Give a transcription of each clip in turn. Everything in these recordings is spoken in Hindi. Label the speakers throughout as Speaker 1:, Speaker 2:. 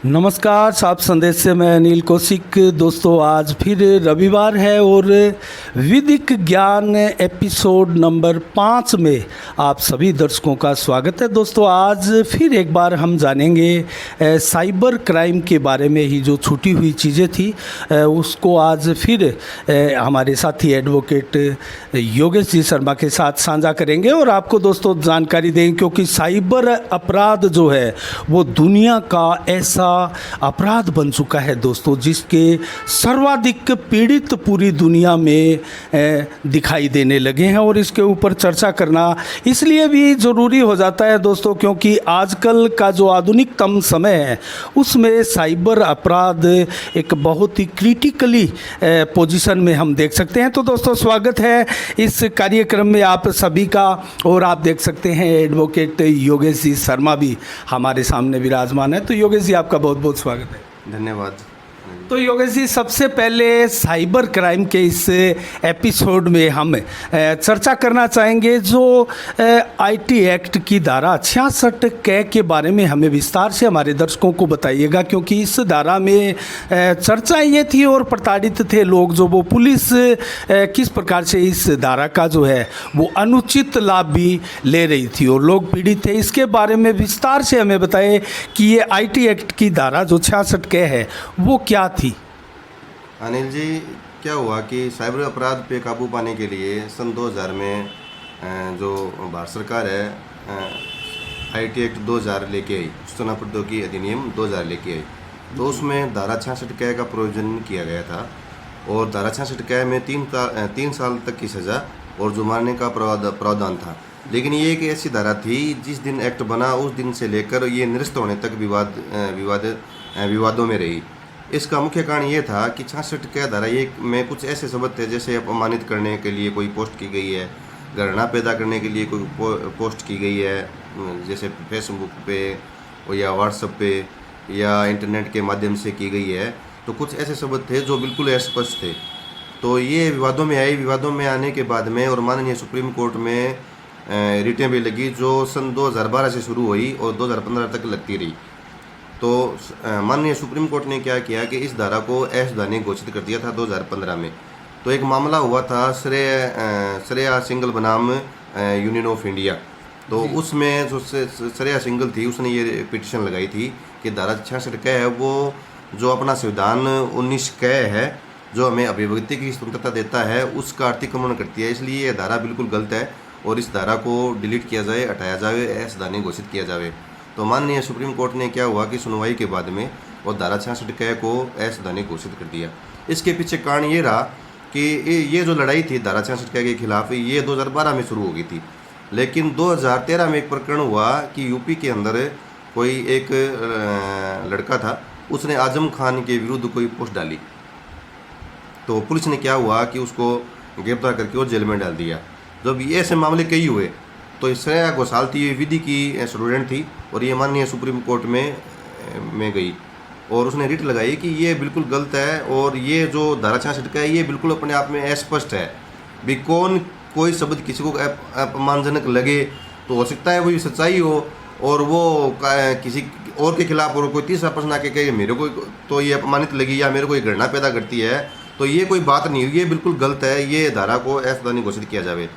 Speaker 1: नमस्कार, साफ संदेश से मैं अनिल कौशिक। दोस्तों, आज फिर रविवार है और विधिक ज्ञान एपिसोड नंबर 5 में आप सभी दर्शकों का स्वागत है। दोस्तों, आज फिर एक बार हम जानेंगे साइबर क्राइम के बारे में ही। जो छूटी हुई चीज़ें थी उसको आज फिर हमारे साथी एडवोकेट योगेश जी शर्मा के साथ साझा करेंगे और आपको दोस्तों जानकारी देंगे, क्योंकि साइबर अपराध जो है वो दुनिया का ऐसा अपराध बन चुका है दोस्तों, जिसके सर्वाधिक पीड़ित पूरी दुनिया में दिखाई देने लगे हैं। और इसके ऊपर चर्चा करना इसलिए भी ज़रूरी हो जाता है दोस्तों, क्योंकि आजकल का जो आधुनिकतम समय है उसमें साइबर अपराध एक बहुत ही क्रिटिकली पोजीशन में हम देख सकते हैं। तो दोस्तों, स्वागत है इस कार्यक्रम में आप सभी का। और आप देख सकते हैं एडवोकेट योगेश जी शर्मा भी हमारे सामने विराजमान है। तो योगेश जी, आपका बहुत बहुत स्वागत है।
Speaker 2: धन्यवाद।
Speaker 1: तो योगेश जी, सबसे पहले साइबर क्राइम के इस एपिसोड में हम चर्चा करना चाहेंगे जो आईटी एक्ट की धारा 66 क के बारे में हमें विस्तार से हमारे दर्शकों को बताइएगा, क्योंकि इस धारा में चर्चा ये थी और प्रताड़ित थे लोग, जो वो पुलिस किस प्रकार से इस धारा का जो है वो अनुचित लाभ भी ले रही थी और लोग पीड़ित थे। इसके बारे में विस्तार से हमें बताएं कि ये आईटी एक्ट की धारा जो 66 क है वो क्या थी।
Speaker 2: अनिल जी, क्या हुआ कि साइबर अपराध पे काबू पाने के लिए सन 2000 में जो भारत सरकार है आईटी एक्ट 2000 लेके आई, सूचना प्रौद्योगिकी अधिनियम 2000 लेके आई। तो उसमें धारा 66 क का प्रोविजन किया गया था और धारा 66 क में 3 साल तक की सज़ा और जुर्माने का प्रावधान था। लेकिन ये एक ऐसी धारा थी जिस दिन एक्ट बना उस दिन से लेकर ये निरस्त होने तक विवादों में रही। इसका मुख्य कारण ये था कि 66 क धारा एक में कुछ ऐसे शब्द थे, जैसे अपमानित करने के लिए कोई पोस्ट की गई है, घृणा पैदा करने के लिए कोई पोस्ट की गई है, जैसे फेसबुक पे या व्हाट्सएप पे या इंटरनेट के माध्यम से की गई है। तो कुछ ऐसे शब्द थे जो बिल्कुल अस्पष्ट थे। तो ये विवादों में आई। विवादों में आने के बाद में और माननीय सुप्रीम कोर्ट में रिटें भी लगी, जो सन 2012 से शुरू हुई और 2015 तक लगती रही। तो माननीय सुप्रीम कोर्ट ने क्या किया कि इस धारा को असंवैधानिक ने घोषित कर दिया था 2015 में। तो एक मामला हुआ था श्रेया सिंगल बनाम यूनियन ऑफ इंडिया। तो उसमें जो श्रेया सिंगल थी उसने ये पिटीशन लगाई थी कि धारा 66 क है वो जो अपना संविधान 19 क है, जो हमें अभिव्यक्ति की स्वतंत्रता देता है, उसका अतिक्रमण करती है। इसलिए ये धारा बिल्कुल गलत है और इस धारा को डिलीट किया जाए, हटाया जाए, असंवैधानिक घोषित किया जाए। तो माननीय सुप्रीम कोर्ट ने क्या हुआ कि सुनवाई के बाद में और धारा 66 क को असंवैधानिक घोषित कर दिया। इसके पीछे कारण ये रहा कि ये जो लड़ाई थी धारा 66 क के खिलाफ, ये 2012 में शुरू हो गई थी। लेकिन 2013 में एक प्रकरण हुआ कि यूपी के अंदर कोई एक लड़का था, उसने आजम खान के विरुद्ध कोई पोस्ट डाली। तो पुलिस ने क्या हुआ कि उसको गिरफ्तार करके और जेल में डाल दिया। जब ये ऐसे मामले कई हुए तो श्रेया घोषाल थी, ये विधि की स्टूडेंट थी और ये माननीय सुप्रीम कोर्ट में गई और उसने रिट लगाई कि ये बिल्कुल गलत है और ये जो धारा 66 का है ये बिल्कुल अपने आप में अस्पष्ट है। भी कोई शब्द किसी को अपमानजनक लगे तो हो सकता है वो सच्चाई हो और वो किसी और के खिलाफ और कोई तीसरा पर्सन आके कहे मेरे को तो ये अपमानित लगी या मेरे को ये घृणा पैदा करती है, तो ये कोई बात नहीं हुई, ये बिल्कुल गलत है। ये धारा को असंवैधानिक घोषित किया जाए।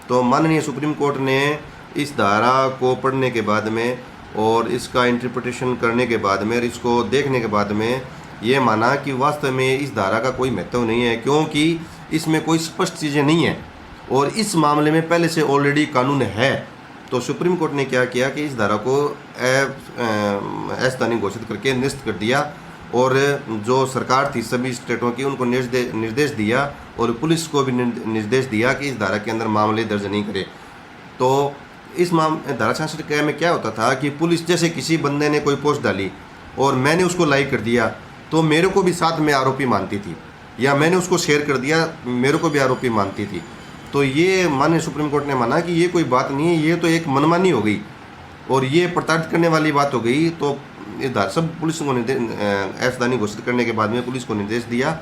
Speaker 2: तो माननीय सुप्रीम कोर्ट ने इस धारा को पढ़ने के बाद में और इसका इंटरप्रिटेशन करने के बाद में और इसको देखने के बाद में ये माना कि वास्तव में इस धारा का कोई महत्व नहीं है, क्योंकि इसमें कोई स्पष्ट चीज़ें नहीं हैं और इस मामले में पहले से ऑलरेडी कानून है। तो सुप्रीम कोर्ट ने क्या किया कि इस धारा को असंवैधानिक घोषित करके निरस्त कर दिया और जो सरकार थी सभी स्टेटों की उनको निर्देश दिया और पुलिस को भी निर्देश दिया कि इस धारा के अंदर मामले दर्ज नहीं करे। तो इस धारा 66 क में क्या होता था कि पुलिस, जैसे किसी बंदे ने कोई पोस्ट डाली और मैंने उसको लाइक कर दिया तो मेरे को भी साथ में आरोपी मानती थी, या मैंने उसको शेयर कर दिया मेरे को भी आरोपी मानती थी। तो ये माननीय सुप्रीम कोर्ट ने माना कि ये कोई बात नहीं है, ये तो एक मनमानी हो गई और ये प्रताड़ित करने वाली बात हो गई। तो सब पुलिस को असंवैधानिक घोषित करने के बाद में पुलिस को निर्देश दिया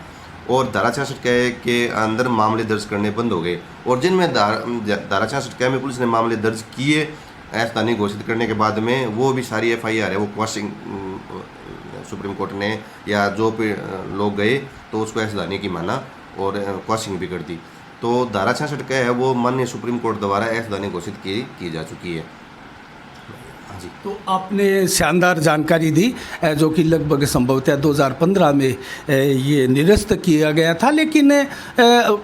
Speaker 2: और धारा 66 के अंदर मामले दर्ज करने बंद हो गए। और जिनमें धारा 66 में पुलिस ने मामले दर्ज किए ऐशदानी घोषित करने के बाद में वो भी सारी FIR है वो क्वाशिंग सुप्रीम कोर्ट ने या जो भी लोग गए तो उसको ऐशदानी की माना और क्वाशिंग भी कर दी। तो धारा 66 क्या है वो माननीय सुप्रीम कोर्ट द्वारा ऐशदानी घोषित की जा चुकी है। हाँ जी।
Speaker 1: तो आपने शानदार जानकारी दी जो कि लगभग संभवतः 2015 में ये निरस्त किया गया था। लेकिन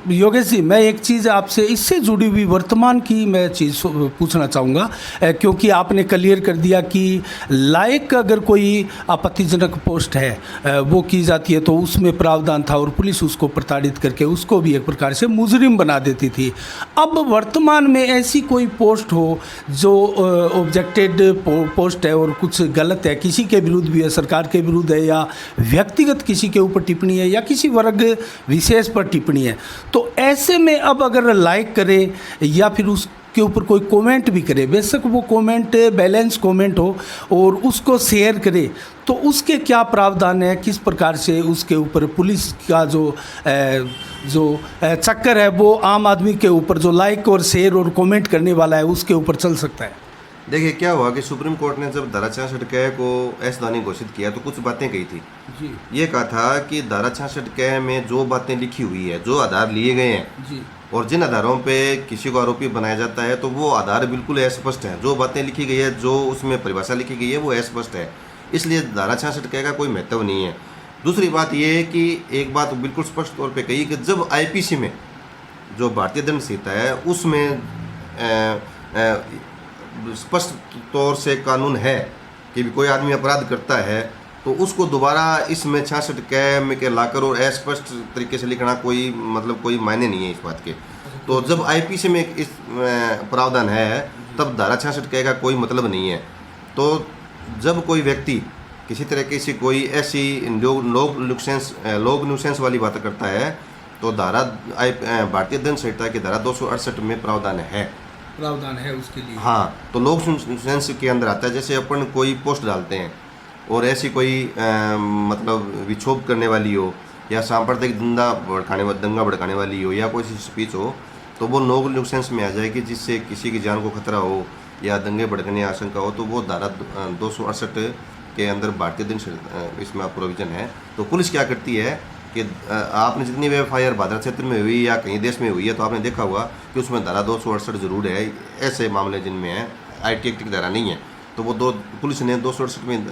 Speaker 1: योगेश जी, मैं एक चीज़ आपसे इससे जुड़ी हुई वर्तमान की मैं चीज़ पूछना चाहूँगा, क्योंकि आपने क्लियर कर दिया कि लायक अगर कोई आपत्तिजनक पोस्ट है वो की जाती है तो उसमें प्रावधान था और पुलिस उसको प्रताड़ित करके उसको भी एक प्रकार से मुजरिम बना देती थी। अब वर्तमान में ऐसी कोई पोस्ट हो जो ऑब्जेक्टेड पोस्ट है और कुछ गलत है, किसी के विरुद्ध भी है, सरकार के विरुद्ध है या व्यक्तिगत किसी के ऊपर टिप्पणी है या किसी वर्ग विशेष पर टिप्पणी है, तो ऐसे में अब अगर लाइक करे या फिर उसके ऊपर कोई कमेंट भी करे, बेशक वो कमेंट बैलेंस कमेंट हो और उसको शेयर करे, तो उसके क्या प्रावधान है, किस प्रकार से उसके ऊपर पुलिस का जो चक्कर है वो आम आदमी के ऊपर जो लाइक और शेयर और कमेंट करने वाला है उसके ऊपर चल सकता है?
Speaker 2: देखिए क्या हुआ कि सुप्रीम कोर्ट ने जब धारा 66 क को ऐशदानी घोषित किया तो कुछ बातें कही थी
Speaker 1: जी।
Speaker 2: ये कहा था कि धारा 66 क में जो बातें लिखी हुई है, जो आधार लिए गए हैं
Speaker 1: जी।
Speaker 2: और जिन आधारों पे किसी को आरोपी बनाया जाता है तो वो आधार बिल्कुल अस्पष्ट है। जो बातें लिखी गई है, जो उसमें परिभाषा लिखी गई है वो अस्पष्ट है, इसलिए धारा 66 क का कोई महत्व नहीं है। दूसरी बात ये है कि एक बात बिल्कुल स्पष्ट तौर पर कही कि जब IPC में जो भारतीय दंड संहिता है उसमें स्पष्ट तौर से कानून है कि कोई आदमी अपराध करता है तो उसको दोबारा इसमें 66 क के लाकर और अस्पष्ट तरीके से लिखना कोई मतलब कोई मायने नहीं है इस बात के। तो जब IPC में इस प्रावधान है तब धारा 66 क का कोई मतलब नहीं है। तो जब कोई व्यक्ति किसी तरीके से कोई ऐसी लोग न्यूसेंस वाली बात करता है तो भारतीय दंड संहिता की धारा 268 में प्रावधान है
Speaker 1: उसके लिए।
Speaker 2: हाँ, तो लोग न्यूसेंस के अंदर आता है। जैसे अपन कोई पोस्ट डालते हैं और ऐसी कोई मतलब विक्षोभ करने वाली हो या सांप्रदायिक दंगा भड़काने वाली हो या कोई स्पीच हो तो वो नो न्यूसेंस में आ जाएगी, जिससे किसी की जान को खतरा हो या दंगे भड़कने की आशंका हो तो वो धारा 268 के अंदर भारतीय दंड इसमें प्रोविजन है। तो पुलिस क्या करती है कि आपने जितनी भी FIR भादरा क्षेत्र में हुई या कहीं देश में हुई है तो आपने देखा होगा कि उसमें धारा 268 जरूर है। ऐसे मामले जिनमें है IT एक्ट की धारा नहीं है तो वो पुलिस ने 268 में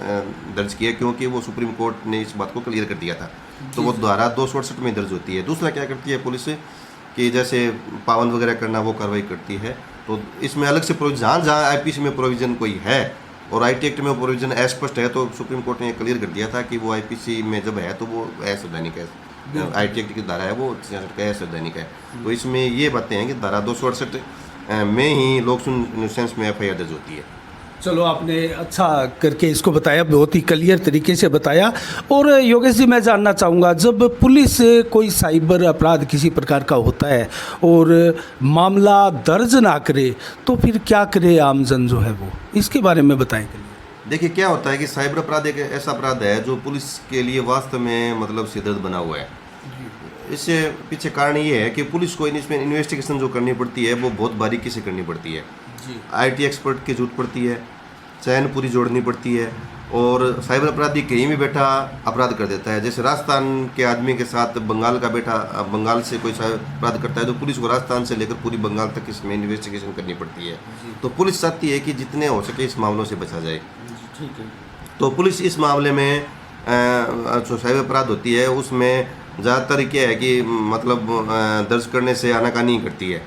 Speaker 2: दर्ज किया क्योंकि वो सुप्रीम कोर्ट ने इस बात को क्लियर कर दिया था। तो वो धारा 268 में दर्ज होती है। दूसरा क्या करती है पुलिस कि जैसे पाबंद वगैरह करना वो कार्रवाई करती है। तो इसमें अलग से प्रोविजन जहाँ IPC में प्रोविजन कोई है और IT एक्ट में प्रोविजन अस्पष्ट है तो सुप्रीम कोर्ट ने क्लियर कर दिया था कि वो IPC में जब है तो वो असंवैधानिक है। IT एक्ट की धारा है वो असंवैधानिक है। तो इसमें ये बातें हैं कि धारा 268 में ही लोग न्यूसेंस में FIR दर्ज होती है।
Speaker 1: चलो, आपने अच्छा करके इसको बताया, बहुत ही क्लियर तरीके से बताया। और योगेश जी, मैं जानना चाहूँगा, जब पुलिस कोई साइबर अपराध किसी प्रकार का होता है और मामला दर्ज ना करे तो फिर क्या करे आमजन जो है वो, इसके बारे में बताएं।
Speaker 2: देखिए क्या होता है कि साइबर अपराध एक ऐसा अपराध है जो पुलिस के लिए वास्तव में मतलब सिरदर्द बना हुआ है। इससे पीछे कारण ये है कि पुलिस को इसमें इन्वेस्टिगेशन जो करनी पड़ती है वो बहुत बारीकी से करनी पड़ती है। IT एक्सपर्ट की जरूरत पड़ती है, चैन पूरी जोड़नी पड़ती है और साइबर अपराधी कहीं भी बैठा अपराध कर देता है। जैसे राजस्थान के आदमी के साथ बंगाल का बैठा बंगाल से कोई साइबर अपराध करता है तो पुलिस को राजस्थान से लेकर पूरी बंगाल तक इसमें इन्वेस्टिगेशन करनी पड़ती है। तो पुलिस चाहती है कि जितने हो सके इस मामलों से बचा जाए।
Speaker 1: ठीक है।
Speaker 2: तो पुलिस इस मामले में जो साइबर अपराध होती है उसमें ज़्यादातर क्या है कि मतलब दर्ज करने से आनाकानी करती है।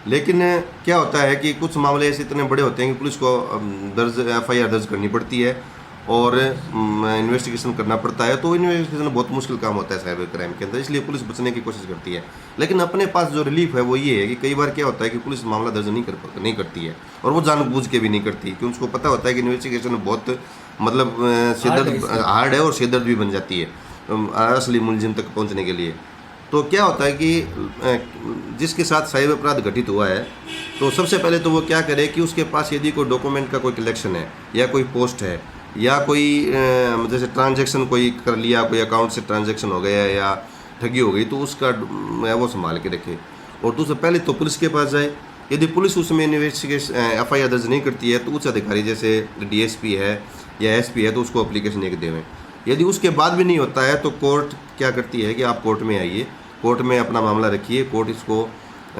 Speaker 2: लेकिन क्या होता है कि कुछ मामले ऐसे इतने बड़े होते हैं कि पुलिस को FIR दर्ज करनी पड़ती है और इन्वेस्टिगेशन करना पड़ता है। तो इन्वेस्टिगेशन बहुत मुश्किल काम होता है साइबर क्राइम के अंदर, इसलिए पुलिस बचने की कोशिश करती है। लेकिन अपने पास जो रिलीफ है वो ये है कि कई बार क्या होता है कि पुलिस मामला दर्ज नहीं करती है और वो जानबूझ के भी नहीं करती क्योंकि उसको पता होता है कि इन्वेस्टिगेशन बहुत मतलब सिरदर्द हार्ड है और सिरदर्द भी बन जाती है असली मुलजिम तक पहुँचने के लिए। तो क्या होता है कि जिसके साथ साइबर अपराध घटित हुआ है तो सबसे पहले तो वो क्या करे कि उसके पास यदि कोई डॉक्यूमेंट का कोई कलेक्शन है या कोई पोस्ट है या कोई जैसे ट्रांजैक्शन कोई कर लिया, कोई अकाउंट से ट्रांजैक्शन हो गया या ठगी हो गई तो उसका वो संभाल के रखे। और दूसरा पहले तो पुलिस के पास जाए यदि पुलिस उसमें इन्वेस्टिगेशन FIR दर्ज नहीं करती है तो उच्च अधिकारी जैसे DSP है या SP है तो उसको एप्लीकेशन एक देवें। यदि उसके बाद भी नहीं होता है तो कोर्ट क्या करती है कि आप कोर्ट में आइए, कोर्ट में अपना मामला रखिए, कोर्ट इसको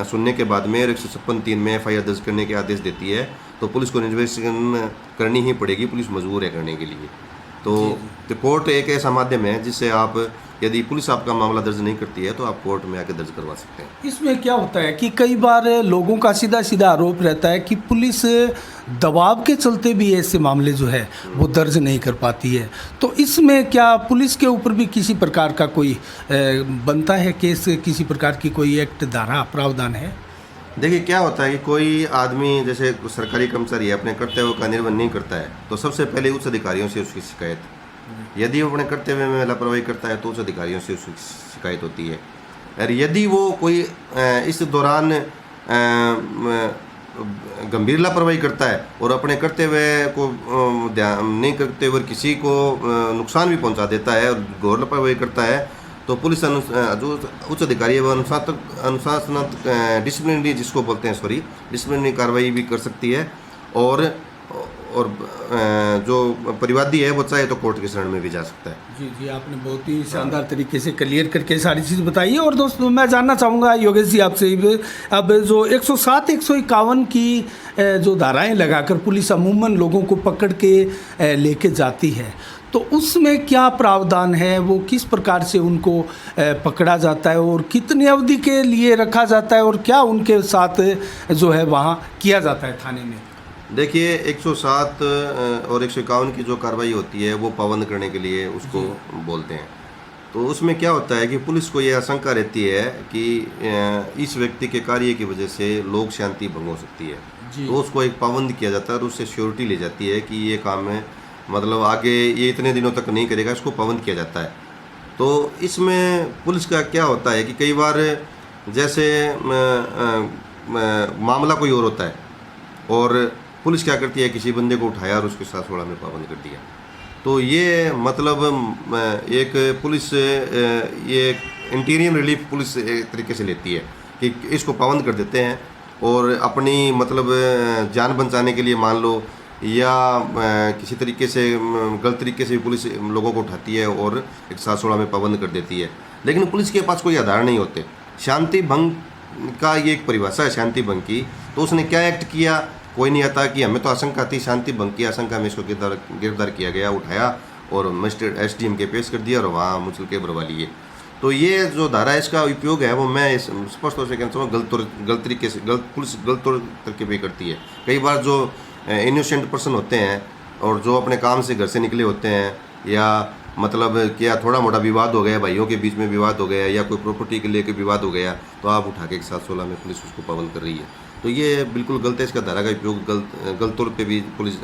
Speaker 2: सुनने के बाद में 156(3) में FIR दर्ज करने के आदेश देती है तो पुलिस को इन्वेस्टिगेशन करनी ही पड़ेगी, पुलिस मजबूर है करने के लिए। तो कोर्ट एक ऐसा माध्यम है जिससे आप, यदि पुलिस आपका मामला दर्ज नहीं करती है तो आप कोर्ट में आके दर्ज करवा सकते हैं।
Speaker 1: इसमें क्या होता है कि कई बार लोगों का सीधा सीधा आरोप रहता है कि पुलिस दबाव के चलते भी ऐसे मामले जो है वो दर्ज नहीं कर पाती है, तो इसमें क्या पुलिस के ऊपर भी किसी प्रकार का कोई बनता है केस, किसी प्रकार की कोई एक्ट धारा प्रावधान है?
Speaker 2: देखिए क्या होता है कि कोई आदमी जैसे सरकारी कर्मचारी है, अपने कर्तव्य का निर्वहन नहीं करता है तो सबसे पहले उच्च अधिकारियों से उसकी शिकायत, यदि वो अपने कर्तव्य में लापरवाही करता है तो उच्च अधिकारियों से उसकी शिकायत होती है। और यदि वो कोई इस दौरान गंभीर लापरवाही करता है और अपने कर्तव्य को ध्यान नहीं करते हुए किसी को नुकसान भी पहुंचा देता है और घोर लापरवाही करता है तो पुलिस जो उच्च अधिकारी है वो अनुशासनात्मक डिसिप्लिनरी जिसको बोलते हैं डिसिप्लिनरी कार्रवाई भी कर सकती है और जो परिवादी है वो चाहे तो कोर्ट के शरण में भी जा सकता है।
Speaker 1: जी जी, आपने बहुत ही शानदार तरीके से क्लियर करके सारी चीज़ बताई है। और दोस्तों मैं जानना चाहूँगा योगेश जी आपसे, अब जो 107, 151 की जो धाराएं लगाकर पुलिस अमूमन लोगों को पकड़ के लेके जाती है तो उसमें क्या प्रावधान है, वो किस प्रकार से उनको पकड़ा जाता है और कितनी अवधि के लिए रखा जाता है और क्या उनके साथ जो है वहाँ किया जाता है थाने में?
Speaker 2: देखिए 107 और 151 की जो कार्रवाई होती है वो पाबंद करने के लिए उसको बोलते हैं। तो उसमें क्या होता है कि पुलिस को ये आशंका रहती है कि इस व्यक्ति के कार्य की वजह से लोक शांति भंग हो सकती है, तो उसको एक पाबंद किया जाता है और उससे श्योरिटी ली जाती है कि ये काम है, मतलब आगे ये इतने दिनों तक नहीं करेगा, इसको पाबंद किया जाता है। तो इसमें पुलिस का क्या होता है कि कई बार जैसे मामला कोई और होता है और पुलिस क्या करती है, किसी बंदे को उठाया और उसके साथ थोड़ा में पाबंद कर दिया, तो ये मतलब एक पुलिस ये इंटीरियर रिलीफ पुलिस एक तरीके से लेती है कि इसको पाबंद कर देते हैं और अपनी मतलब जान बचाने के लिए मान लो या किसी तरीके से गलत तरीके से भी पुलिस लोगों को उठाती है और 116 में पाबंद कर देती है। लेकिन पुलिस के पास कोई आधार नहीं होते। शांति भंग का ये एक परिभाषा है शांति भंग की, तो उसने क्या एक्ट किया कोई नहीं आता कि हमें तो आशंका थी, शांति भंग की आशंका में इसको गिरफ्तार किया गया, उठाया और मजिस्ट्रेट SDM के पेश कर दिया और वहाँ मुचल के भरवा लिए। तो ये जो धारा है इसका उपयोग है वो मैं स्पष्ट तौर से कहना चाहूँगा गलत तरीके से पुलिस गलत तरीके पे करती है। कई बार जो इनोसेंट पर्सन होते हैं और जो अपने काम से घर से निकले होते हैं या मतलब क्या थोड़ा मोटा विवाद हो गया, भाइयों के बीच में विवाद हो गया या कोई प्रॉपर्टी के लेके विवाद हो गया, तो आप उठा के 116 में पुलिस उसको पाबंद कर रही है। तो ये बिल्कुल गलत है, इसका धारा का उपयोग गलत तौर पे भी पुलिस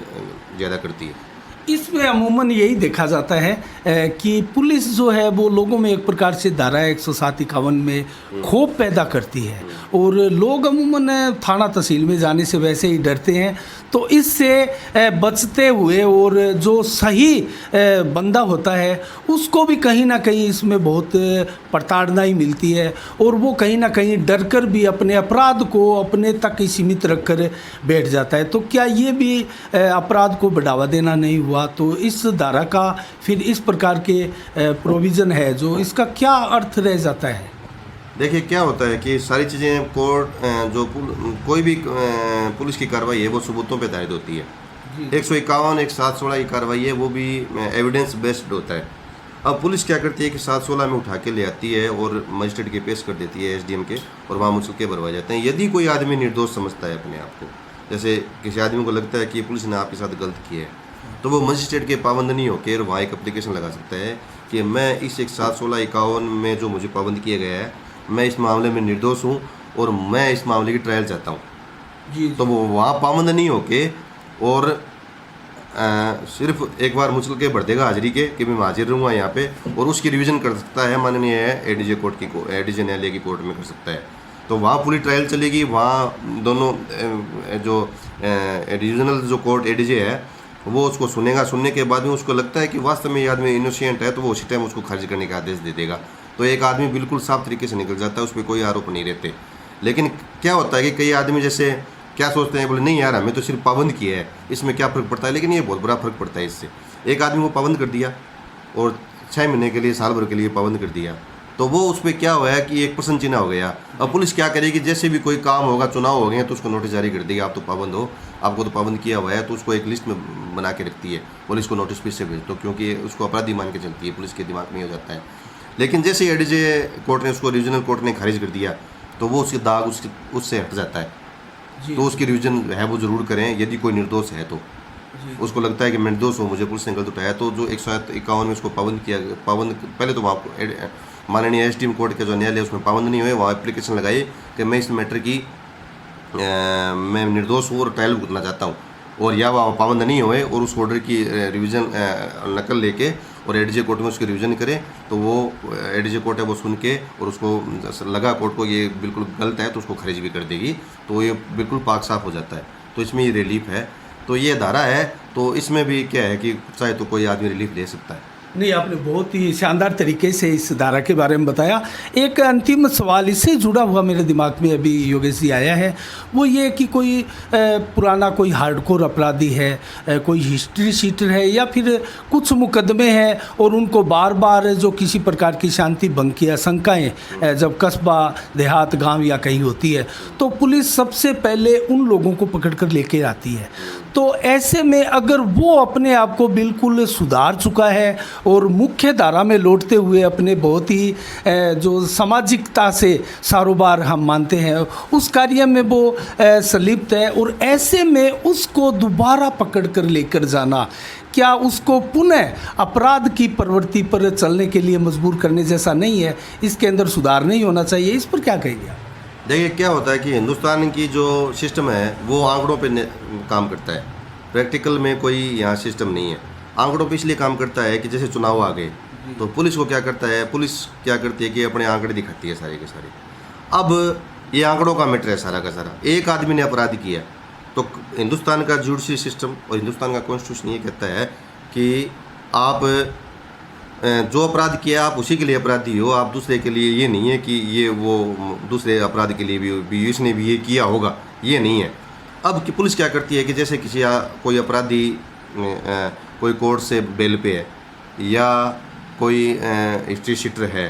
Speaker 2: ज़्यादा करती है।
Speaker 1: इसमें अमूमन यही देखा जाता है कि पुलिस जो है वो लोगों में एक प्रकार से धारा 107-51 में खौफ पैदा करती है और लोग अमूमन थाना तहसील में जाने से वैसे ही डरते हैं। तो इससे बचते हुए और जो सही बंदा होता है उसको भी कहीं ना कहीं इसमें बहुत प्रताड़ना ही मिलती है और वो कहीं ना कहीं डर कर भी अपने अपराध को अपने तक ही सीमित रख कर बैठ जाता है। तो क्या ये भी अपराध को बढ़ावा देना नहीं हुआ? तो इस धारा का फिर इस प्रकार के प्रोविज़न है जो इसका क्या अर्थ रह जाता है?
Speaker 2: देखिए क्या होता है कि सारी चीज़ें कोर्ट जो कोई भी पुलिस की कार्रवाई है वो सबूतों पे आधारित होती है। 151, 116 की कार्रवाई है वो भी एविडेंस बेस्ड होता है। अब पुलिस क्या करती है कि 716 में उठा के ले आती है और मजिस्ट्रेट के पेश कर देती है SDM के और वहाँ मुचल के भरवा जाते हैं। यदि कोई आदमी निर्दोष समझता है अपने आप को, जैसे किसी आदमी को लगता है कि पुलिस ने आपके साथ गलत किया है, तो वो मजिस्ट्रेट के पाबंद नहीं होकर वहाँ एक एप्लीकेशन लगा सकता है कि मैं इस 116-51 में जो मुझे पाबंद किया गया है मैं इस मामले में निर्दोष हूँ और मैं इस मामले की ट्रायल चाहता हूँ। तो वो वहाँ पाबंद नहीं होके और सिर्फ एक बार मुचल के भर देगा हाजिरी के कि मैं हाजिर रहूँगा यहाँ पे और उसकी रिवीजन कर सकता है माननीय ADJ कोर्ट की ADJ न्यायालय की कोर्ट में कर सकता है। तो वहाँ पूरी ट्रायल चलेगी। वहाँ दोनों जो डिविजनल जो कोर्ट ADJ है वो उसको सुनेगा। सुनने के बाद में उसको लगता है कि वास्तव में ये आदमी इनोसेंट है तो वो उसी टाइम उसको खारिज करने का आदेश दे देगा। तो एक आदमी बिल्कुल साफ तरीके से निकल जाता है, उस पर कोई आरोप नहीं रहते। लेकिन क्या होता है कि कई आदमी जैसे क्या सोचते हैं, बोले नहीं यार हमें तो सिर्फ पाबंद किया है, इसमें क्या फ़र्क पड़ता है, लेकिन ये बहुत बड़ा फ़र्क पड़ता है इससे। एक आदमी को पाबंद कर दिया और 6 महीने के लिए, साल भर के लिए पाबंद कर दिया, तो वो उस पर क्या हुआ है कि एक प्रश्न चिन्ह हो गया। अब पुलिस क्या करेगी, जैसे भी कोई काम होगा, चुनाव हो गए तो उसको नोटिस जारी कर देगी, आप तो पाबंद हो, आपको तो पाबंद किया हुआ है, तो उसको एक लिस्ट में बना के रखती है, पुलिस को नोटिस फिर से भेज दो, क्योंकि उसको अपराधी मान के चलती है, पुलिस के दिमाग में हो जाता है। लेकिन जैसे एडीजे कोर्ट ने उसको, रीजनल कोर्ट ने खारिज कर दिया, तो वो उसके दाग उससे हट जाता है। तो उसकी रिवीजन है वो ज़रूर करें, यदि कोई निर्दोष है तो उसको लगता है कि मैं निर्दोष हूँ, मुझे पुलिस ने गलत उठाया, तो जो 151 में उसको पाबंद किया, पाबंद पहले तो वहाँ माननीय एसडीएम कोर्ट के जो न्यायालय उसमें पाबंद नहीं हुए, वहाँ एप्लीकेशन लगाई कि मैं इस मैटर की मैं निर्दोष हूँ और ट्रायल भुगतना चाहता हूँ, और या वहाँ पाबंद नहीं हुए और उस ऑर्डर की रिवीजन नकल लेके और एडीजे कोर्ट में उसकी रिवीजन करें, तो वो एडीजे कोर्ट है वो सुन के और उसको लगा कोर्ट को ये बिल्कुल गलत है तो उसको खारिज भी कर देगी, तो ये बिल्कुल पाक साफ हो जाता है। तो इसमें ये रिलीफ है, तो ये धारा है, तो इसमें भी क्या है कि चाहे तो कोई आदमी रिलीफ ले सकता है।
Speaker 1: नहीं, आपने बहुत ही शानदार तरीके से इस धारा के बारे में बताया। एक अंतिम सवाल इससे जुड़ा हुआ मेरे दिमाग में अभी योगेश जी आया है, वो ये कि कोई पुराना कोई हार्डकोर अपराधी है, कोई हिस्ट्री शीटर है, या फिर कुछ मुकदमे हैं और उनको बार बार जो किसी प्रकार की शांति भंग की आशंकाएँ जब कस्बा, देहात, गांव या कहीं होती है, तो पुलिस सबसे पहले उन लोगों को पकड़ कर लेके आती है। तो ऐसे में अगर वो अपने आप को बिल्कुल सुधार चुका है और मुख्य धारा में लौटते हुए अपने बहुत ही जो सामाजिकता से सारोबार हम मानते हैं उस कार्य में वो संलिप्त है, और ऐसे में उसको दोबारा पकड़ कर लेकर जाना, क्या उसको पुनः अपराध की प्रवृत्ति पर चलने के लिए मजबूर करने जैसा नहीं है? इसके अंदर सुधार नहीं होना चाहिए? इस पर क्या कहेंगे आप?
Speaker 2: देखिए क्या होता है कि हिंदुस्तान की जो सिस्टम है वो आंकड़ों पे काम करता है, प्रैक्टिकल में कोई यहाँ सिस्टम नहीं है। आंकड़ों पे इसलिए काम करता है कि जैसे चुनाव आ गए तो पुलिस को क्या करता है, पुलिस क्या करती है कि अपने आंकड़े दिखाती है सारे के सारे। अब ये आंकड़ों का मैटर है सारा का सारा। एक आदमी ने अपराध किया तो हिंदुस्तान का जुडिशरी सिस्टम और हिंदुस्तान का कॉन्स्टिट्यूशन ये कहता है कि आप जो अपराध किया आप उसी के लिए अपराधी हो, आप दूसरे के लिए ये नहीं है कि ये वो दूसरे अपराध के लिए भी इसने भी ये किया होगा, ये नहीं है। अब कि पुलिस क्या करती है कि जैसे कोई अपराधी कोई कोर्ट से बेल पे है या कोई हिस्ट्री शीटर है,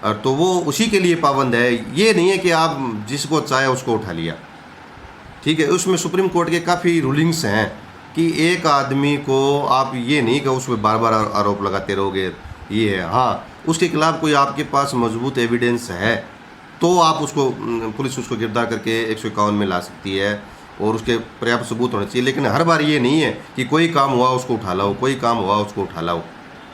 Speaker 2: और तो वो उसी के लिए पाबंद है, ये नहीं है कि आप जिसको चाहे उसको उठा लिया। ठीक है, उसमें सुप्रीम कोर्ट के काफ़ी रूलिंग्स हैं कि एक आदमी को आप ये नहीं कि उस पर बार बार आरोप लगाते रहोगे, ये है। हाँ, उसके खिलाफ कोई आपके पास मजबूत एविडेंस है तो आप उसको, पुलिस उसको गिरफ्तार करके 151 में ला सकती है और उसके पर्याप्त सबूत होने चाहिए। लेकिन हर बार ये नहीं है कि कोई काम हुआ उसको उठा लाओ, कोई काम हुआ उसको उठा लाओ,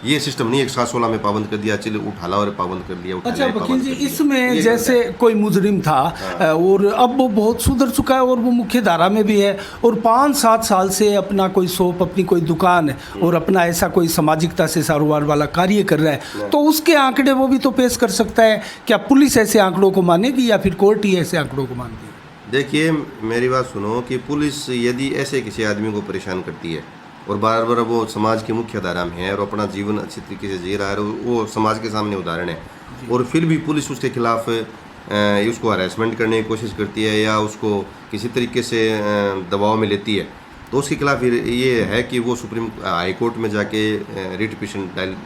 Speaker 2: ये सिस्टम नहीं। 116 में पाबंद कर दिया, चलिए उठा लाओ और पाबंद कर दिया।
Speaker 1: अच्छा वकील जी, इसमें जैसे कोई मुजरिम था और अब वो बहुत सुधर चुका है और वो मुख्य धारा में भी है और 5-7 साल से अपना कोई शॉप, अपनी कोई दुकान और अपना ऐसा कोई सामाजिकता से सारोबार वाला कार्य कर रहा है, तो उसके आंकड़े वो भी तो पेश कर सकता है। क्या पुलिस ऐसे आंकड़ों को मानेगी या फिर कोर्ट ही ऐसे आंकड़ों को मानती है?
Speaker 2: देखिए मेरी बात सुनो कि पुलिस यदि ऐसे किसी आदमी को परेशान करती है और बार बार वो समाज की मुख्य धारा में है और अपना जीवन अच्छी तरीके से जी रहा है, वो समाज के सामने उदाहरण है, और फिर भी पुलिस उसके खिलाफ उसको हरासमेंट करने की कोशिश करती है या उसको किसी तरीके से दबाव में लेती है, तो उसके खिलाफ ये है कि वो सुप्रीम हाई कोर्ट में जाके रिट पिटीशन दायर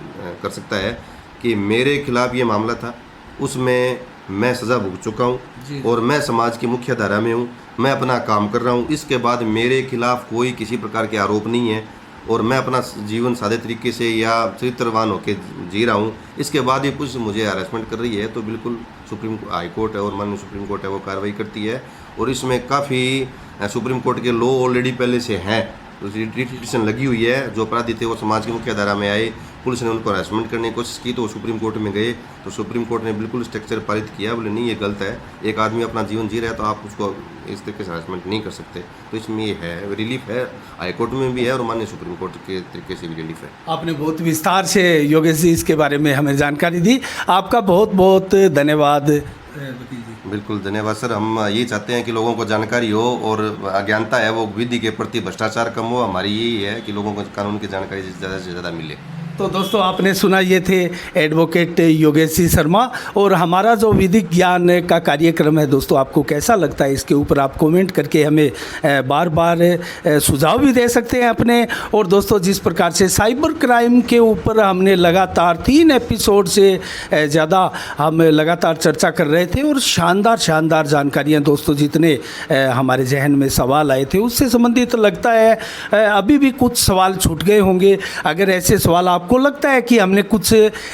Speaker 2: कर सकता है कि मेरे खिलाफ ये मामला था, उसमें मैं सज़ा भुगत चुका हूँ और मैं समाज की मुख्य धारा में हूँ, मैं अपना काम कर रहा हूँ, इसके बाद मेरे खिलाफ कोई किसी प्रकार के आरोप नहीं है और मैं अपना जीवन सादे तरीके से या चरित्रवान होकर जी रहा हूँ, इसके बाद ही पुलिस मुझे हरासमेंट कर रही है, तो बिल्कुल सुप्रीम हाई कोर्ट है और माननीय सुप्रीम कोर्ट है वो कार्रवाई करती है। और इसमें काफ़ी सुप्रीम कोर्ट के लॉ ऑलरेडी पहले से हैं, तो रिट पिटीशन लगी हुई है। जो अपराधी थे वो समाज की मुख्य धारा में आए, पुलिस ने उनको हरासमेंट करने की कोशिश की तो वो सुप्रीम कोर्ट में गए, तो सुप्रीम कोर्ट ने बिल्कुल स्ट्रक्चर पारित किया, बोले नहीं ये गलत है, एक आदमी अपना जीवन जी रहा है तो आप उसको इस तरीके से हरासमेंट नहीं कर सकते। तो इसमें ये है, रिलीफ है, हाई कोर्ट में भी है और माननीय सुप्रीम कोर्ट के तरीके से भी रिलीफ है।
Speaker 1: आपने बहुत विस्तार से योगेश जी इसके बारे में हमें जानकारी दी, आपका बहुत बहुत धन्यवाद वकील जी।
Speaker 2: बिल्कुल धन्यवाद सर। हम ये चाहते हैं कि लोगों को जानकारी हो और अज्ञानता है वो विधि के प्रति भ्रष्टाचार कम हो, हमारी यही है कि लोगों को कानून की जानकारी ज़्यादा से ज़्यादा मिले।
Speaker 1: तो दोस्तों आपने सुना, ये थे एडवोकेट योगेश जी शर्मा। और हमारा जो विधिक ज्ञान का कार्यक्रम है दोस्तों, आपको कैसा लगता है इसके ऊपर आप कमेंट करके हमें बार बार सुझाव भी दे सकते हैं अपने। और दोस्तों जिस प्रकार से साइबर क्राइम के ऊपर हमने लगातार 3 एपिसोड से ज़्यादा हम लगातार चर्चा कर रहे थे, और शानदार शानदार जानकारियाँ दोस्तों जितने हमारे जहन में सवाल आए थे उससे संबंधित लगता है अभी भी कुछ सवाल छूट गए होंगे। अगर ऐसे सवाल आपको लगता है कि हमने कुछ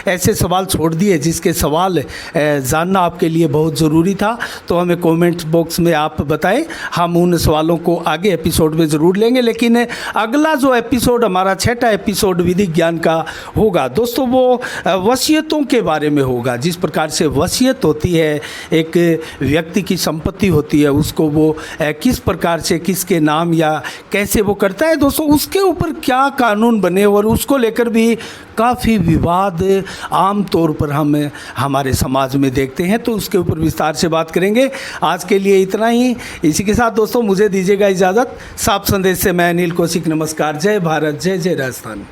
Speaker 1: ऐसे सवाल छोड़ दिए जिसके सवाल जानना आपके लिए बहुत ज़रूरी था, तो हमें कमेंट बॉक्स में आप बताएं, हम उन सवालों को आगे एपिसोड में ज़रूर लेंगे। लेकिन अगला जो एपिसोड हमारा 6वां एपिसोड विधिक ज्ञान का होगा दोस्तों, वो वसीयतों के बारे में होगा। जिस प्रकार से वसीयत होती है, एक व्यक्ति की संपत्ति होती है, उसको वो किस प्रकार से किसके नाम या कैसे वो करता है दोस्तों, उसके ऊपर क्या कानून बने, और उसको लेकर भी काफ़ी विवाद आम तौर पर हम हमारे समाज में देखते हैं। तो उसके ऊपर विस्तार से बात करेंगे। आज के लिए इतना ही। इसी के साथ दोस्तों मुझे दीजिएगा इजाज़त। साफ संदेश से मैं अनिल कौशिक, नमस्कार। जय भारत, जय जय राजस्थान।